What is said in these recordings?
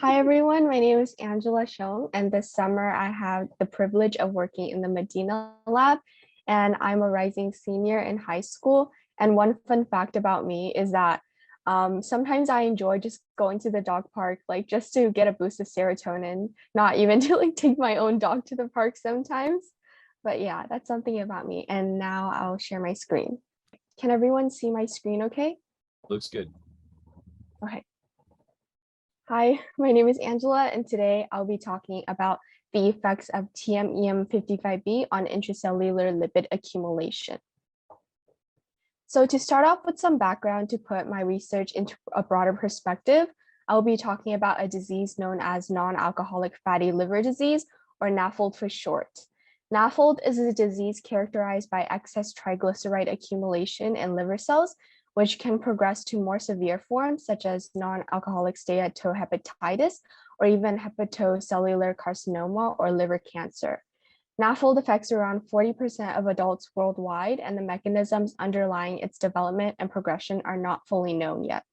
Hi everyone, my name is Angela Xiong, and this summer I have the privilege of working in the Medina lab, and I'm a rising senior in high school. And one fun fact about me is that sometimes I enjoy just going to the dog park, like just to get a boost of serotonin, not even to like take my own dog to the park sometimes. But yeah, that's something about me. And now I'll share my screen. Can everyone see my screen okay? Looks good. Okay. Hi, my name is Angela, and today I'll be talking about the effects of TMEM55B on intracellular lipid accumulation. So to start off with some background to put my research into a broader perspective, I'll be talking about a disease known as non-alcoholic fatty liver disease, or NAFLD for short. NAFLD is a disease characterized by excess triglyceride accumulation in liver cells, which can progress to more severe forms such as non-alcoholic steatohepatitis or even hepatocellular carcinoma or liver cancer. NAFLD affects around 40% of adults worldwide, and the mechanisms underlying its development and progression are not fully known yet.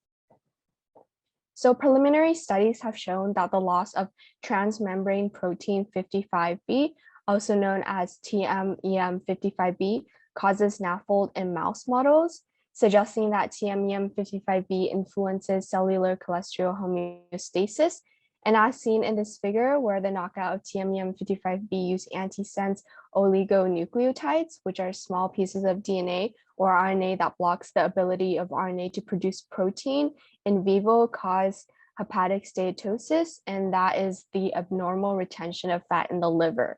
So preliminary studies have shown that the loss of transmembrane protein 55B, also known as TMEM55B, causes NAFLD in mouse models, suggesting that TMEM55B influences cellular cholesterol homeostasis. And as seen in this figure, where the knockout of TMEM55B use antisense oligonucleotides, which are small pieces of DNA or RNA that blocks the ability of RNA to produce protein in vivo, cause hepatic steatosis, and that is the abnormal retention of fat in the liver.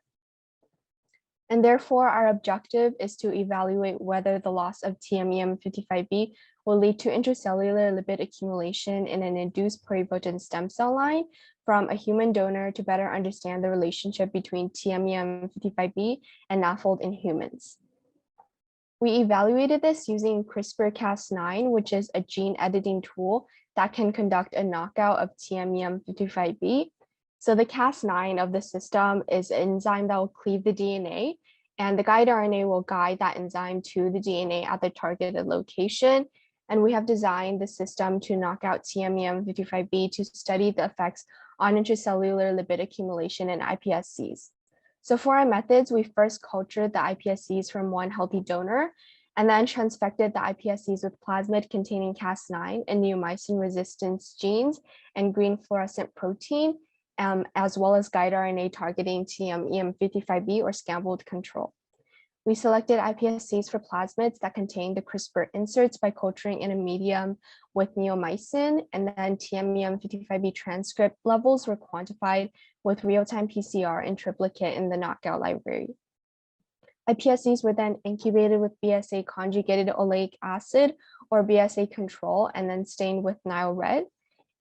And therefore, our objective is to evaluate whether the loss of TMEM55B will lead to intracellular lipid accumulation in an induced pluripotent stem cell line from a human donor to better understand the relationship between TMEM55B and NAFLD in humans. We evaluated this using CRISPR-Cas9, which is a gene editing tool that can conduct a knockout of TMEM55B. So the Cas9 of the system is an enzyme that will cleave the DNA, and the guide RNA will guide that enzyme to the DNA at the targeted location. And we have designed the system to knock out TMEM55B to study the effects on intracellular lipid accumulation in iPSCs. So for our methods, we first cultured the iPSCs from one healthy donor and then transfected the iPSCs with plasmid containing Cas9 and neomycin resistance genes and green fluorescent protein, as well as guide RNA targeting TMEM55B or scrambled control. We selected iPSCs for plasmids that contain the CRISPR inserts by culturing in a medium with neomycin, and then TMEM55B transcript levels were quantified with real-time PCR in triplicate in the knockout library. iPSCs were then incubated with BSA conjugated oleic acid or BSA control and then stained with Nile red.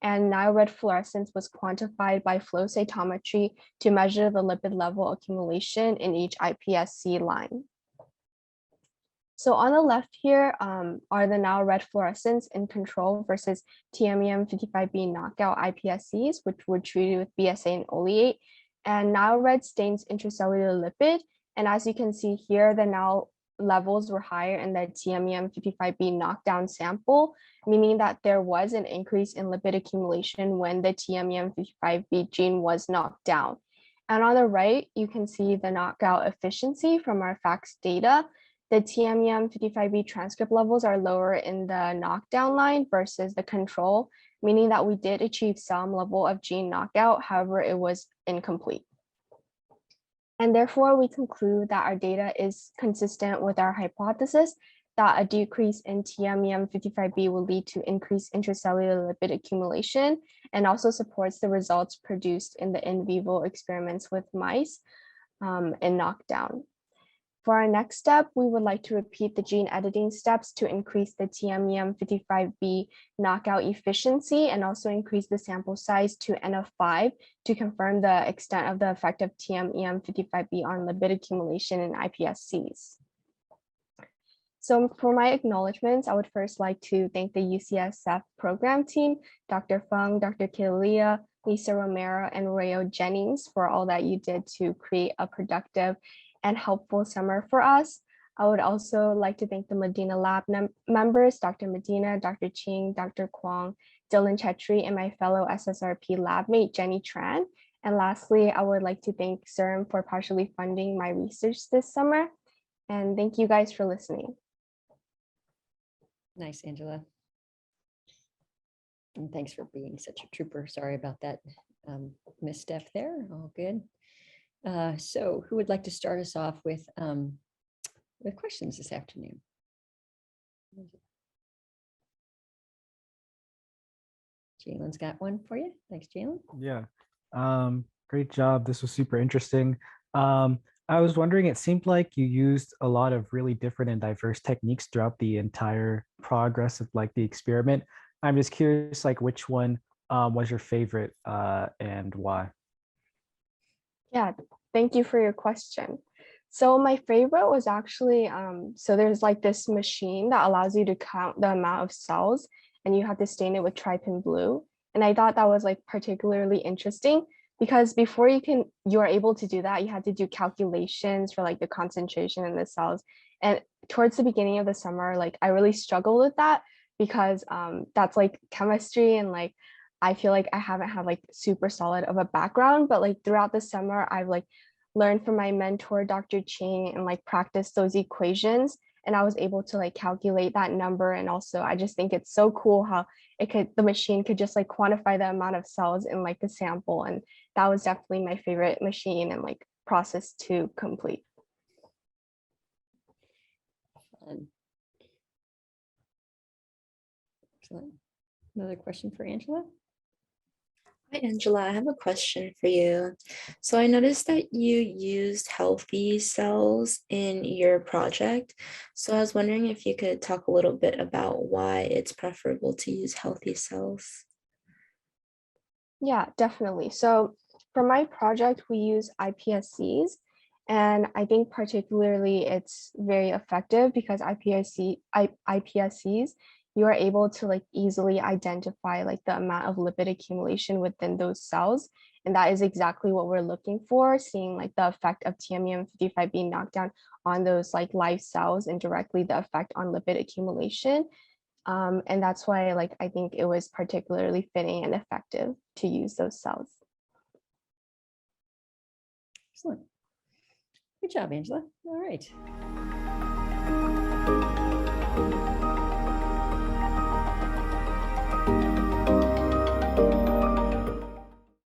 And Nile red fluorescence was quantified by flow cytometry to measure the lipid level accumulation in each iPSC line. So on the left here are the Nile red fluorescence in control versus TMEM55B knockout iPSCs, which were treated with BSA and oleate. And Nile red stains intracellular lipid. And as you can see here, the Nile levels were higher in the TMEM55B knockdown sample, meaning that there was an increase in lipid accumulation when the TMEM55B gene was knocked down. And on the right, you can see the knockout efficiency from our FACS data. The TMEM55B transcript levels are lower in the knockdown line versus the control, meaning that we did achieve some level of gene knockout, however, it was incomplete. And therefore, we conclude that our data is consistent with our hypothesis that a decrease in TMEM55B will lead to increased intracellular lipid accumulation and also supports the results produced in the in vivo experiments with mice in knockdown. For our next step, we would like to repeat the gene editing steps to increase the TMEM55B knockout efficiency and also increase the sample size to N of 5 to confirm the extent of the effect of TMEM55B on lipid accumulation in iPSCs. So for my acknowledgements, I would first like to thank the UCSF program team, Dr. Feng, Dr. Kilia, Lisa Romero, and Rayo Jennings for all that you did to create a productive and helpful summer for us. I would also like to thank the Medina Lab members, Dr. Medina, Dr. Ching, Dr. Kwong, Dylan Chetri and my fellow SSRP lab mate, Jenny Tran. And lastly, I would like to thank CERM for partially funding my research this summer. And thank you guys for listening. Nice, Angela. And thanks for being such a trooper. Sorry about that misstep there. All good. So who would like to start us off with questions this afternoon? Jalen's got one for you. Thanks, Jalen. Yeah, great job. This was super interesting. I was wondering, it seemed like you used a lot of really different and diverse techniques throughout the entire progress of like the experiment. I'm just curious, like which one was your favorite and why? Yeah, thank you for your question. So my favorite was actually, so there's like this machine that allows you to count the amount of cells and you have to stain it with trypan blue. And I thought that was like particularly interesting because before you are able to do that, you had to do calculations for like the concentration in the cells. And towards the beginning of the summer, like I really struggled with that because that's like chemistry and like I feel like I haven't had like super solid of a background, but like throughout the summer, I've like learned from my mentor, Dr. Ching, and like practice those equations. And I was able to like calculate that number. And also I just think it's so cool how the machine could just like quantify the amount of cells in like the sample. And that was definitely my favorite machine and like process to complete. Excellent. Another question for Angela? Hi, Angela. I have a question for you. So I noticed that you used healthy cells in your project. So I was wondering if you could talk a little bit about why it's preferable to use healthy cells. Yeah, definitely. So for my project, we use iPSCs. And I think particularly it's very effective because iPSCs, you are able to like easily identify like the amount of lipid accumulation within those cells. And that is exactly what we're looking for, seeing like the effect of TMEM55B knockdown on those like live cells and directly the effect on lipid accumulation. And that's why like I think it was particularly fitting and effective to use those cells. Excellent. Good job, Angela. All right.